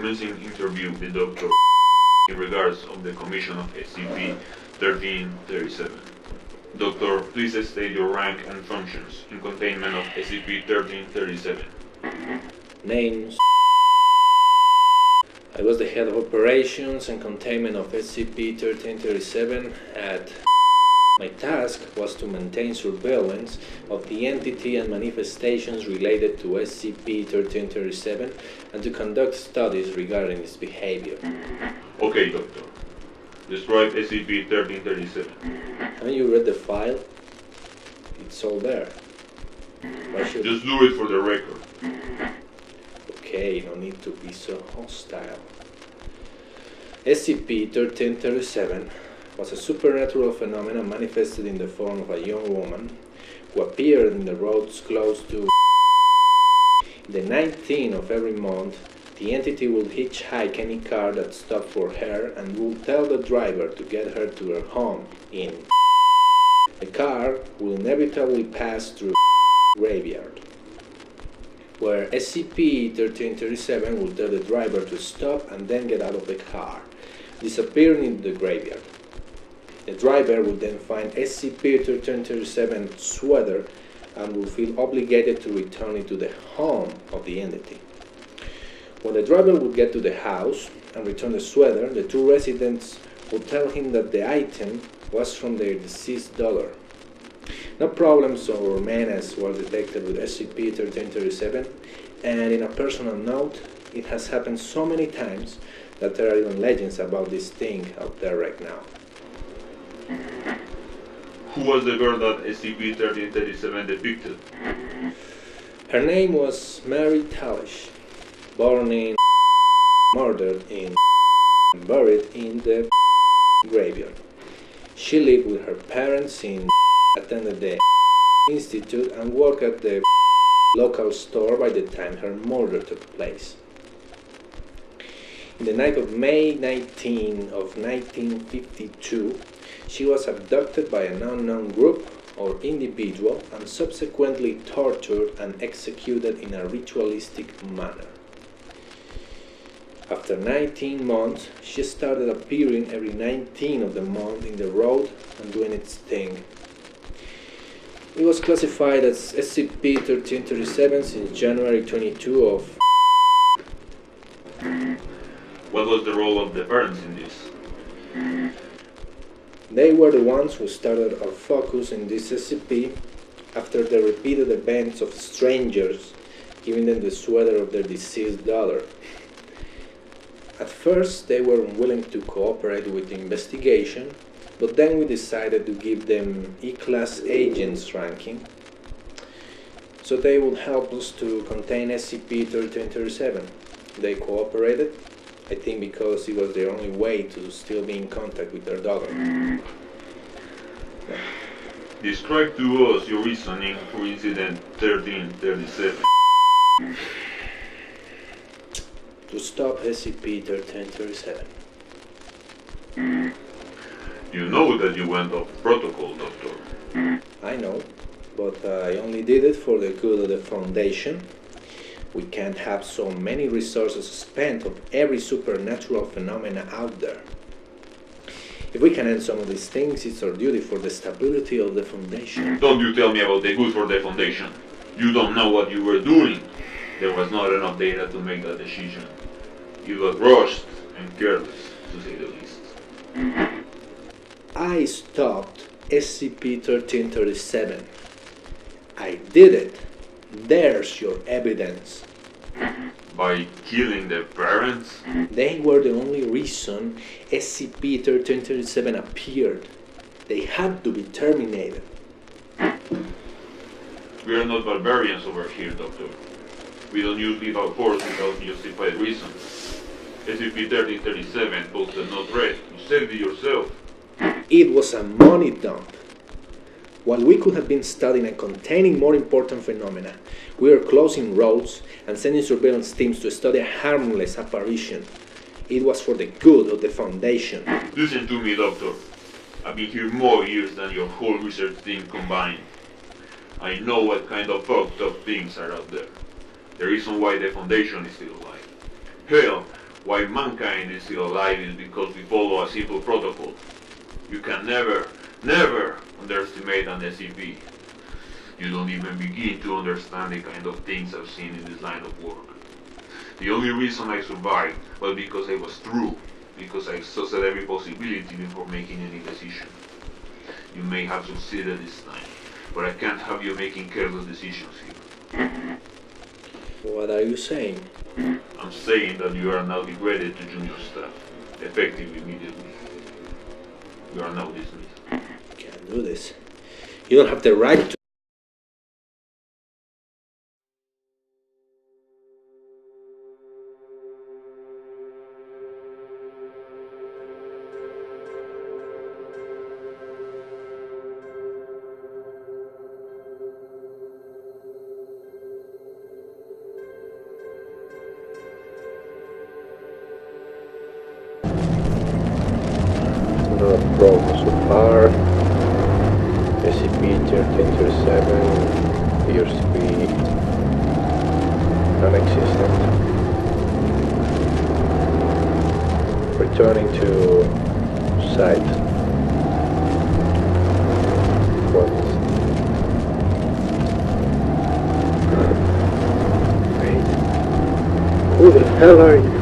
commencing interview with Dr. in regards of the commission of SCP-1337. Doctor, please state your rank and functions in containment of SCP-1337. Names. I was the head of operations and containment of SCP-1337 at... My task was to maintain surveillance of the entity and manifestations related to SCP-1337 and to conduct studies regarding its behavior. Okay, Doctor. Describe SCP-1337. Haven't you read the file? It's all there. Why should... Just do it for the record. Okay, no need to be so hostile. SCP-1337 was a supernatural phenomenon manifested in the form of a young woman who appeared in the roads close to... The 19th of every month, the entity will hitchhike any car that stopped for her and will tell the driver to get her to her home in... The car will inevitably pass through graveyard, where SCP-1337 will tell the driver to stop and then get out of the car, disappearing in the graveyard. The driver will then find SCP-1337's sweater and will feel obligated to return it to the home of the entity. When the driver will get to the house and return the sweater, the two residents will tell him that the item was from their deceased daughter. No problems or menace were detected with SCP-1337, and in a personal note, it has happened so many times that there are even legends about this thing out there right now. Who was the girl that SCP-1337 depicted? Her name was Mary Talish, born in, murdered in, and buried in the graveyard. She lived with her parents in, attended the institute, and worked at the local store by the time her murder took place. In the night of May 19 of 1952, she was abducted by an unknown group or individual and subsequently tortured and executed in a ritualistic manner. After 19 months, she started appearing every 19th of the month in the road and doing its thing. It was classified as SCP-1337 since January 22 of... What was the role of the parents in this? They were the ones who started our focus in this SCP after the repeated events of strangers giving them the sweater of their deceased daughter. At first, they were unwilling to cooperate with the investigation, but then we decided to give them E-Class Agents ranking, so they would help us to contain SCP-1337. They cooperated, I think because it was their only way to still be in contact with their daughter. Describe to us your reasoning for Incident 1337. To stop SCP-1337. You know that you went off protocol, Doctor. I know, but I only did it for the good of the Foundation. We can't have so many resources spent on every supernatural phenomena out there. If we can end some of these things, it's our duty for the stability of the Foundation. Don't you tell me about the good for the Foundation. You don't know what you were doing. There was not enough data to make that decision. You got rushed and careless, to say the least. I stopped SCP-1337. I did it. There's your evidence. By killing the parents? They were the only reason SCP-1337 appeared. They had to be terminated. We are not barbarians over here, Doctor. We don't use lethal force without justified reason. SCP-1337 posted no threat. You said it yourself. It was a money dump. While we could have been studying and containing more important phenomena, we were closing roads and sending surveillance teams to study a harmless apparition. It was for the good of the Foundation. Listen to me, Doctor. I've been here more years than your whole research team combined. I know what kind of fucked up things are out there. The reason why the Foundation is still alive. Hell, Why mankind is still alive is because we follow a simple protocol. You can never, never underestimate an SCP. You don't even begin to understand the kind of things I've seen in this line of work. The only reason I survived was because I was true, because I exhausted every possibility before making any decision. You may have succeeded this time, but I can't have you making careless decisions here. What are you saying? I'm saying that you are now degraded to junior staff, effective immediately. You are now dismissed. Can't do this. You don't have the right to. Not a problem so far. SCP-1337 appears to be non-existent. Returning to site. What? Wait. Who the hell are you?